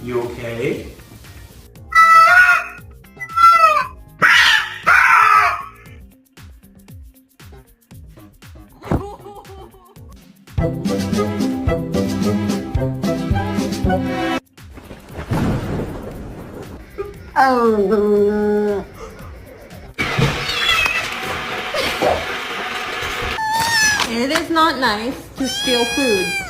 You okay? Oh. It is not nice to steal food.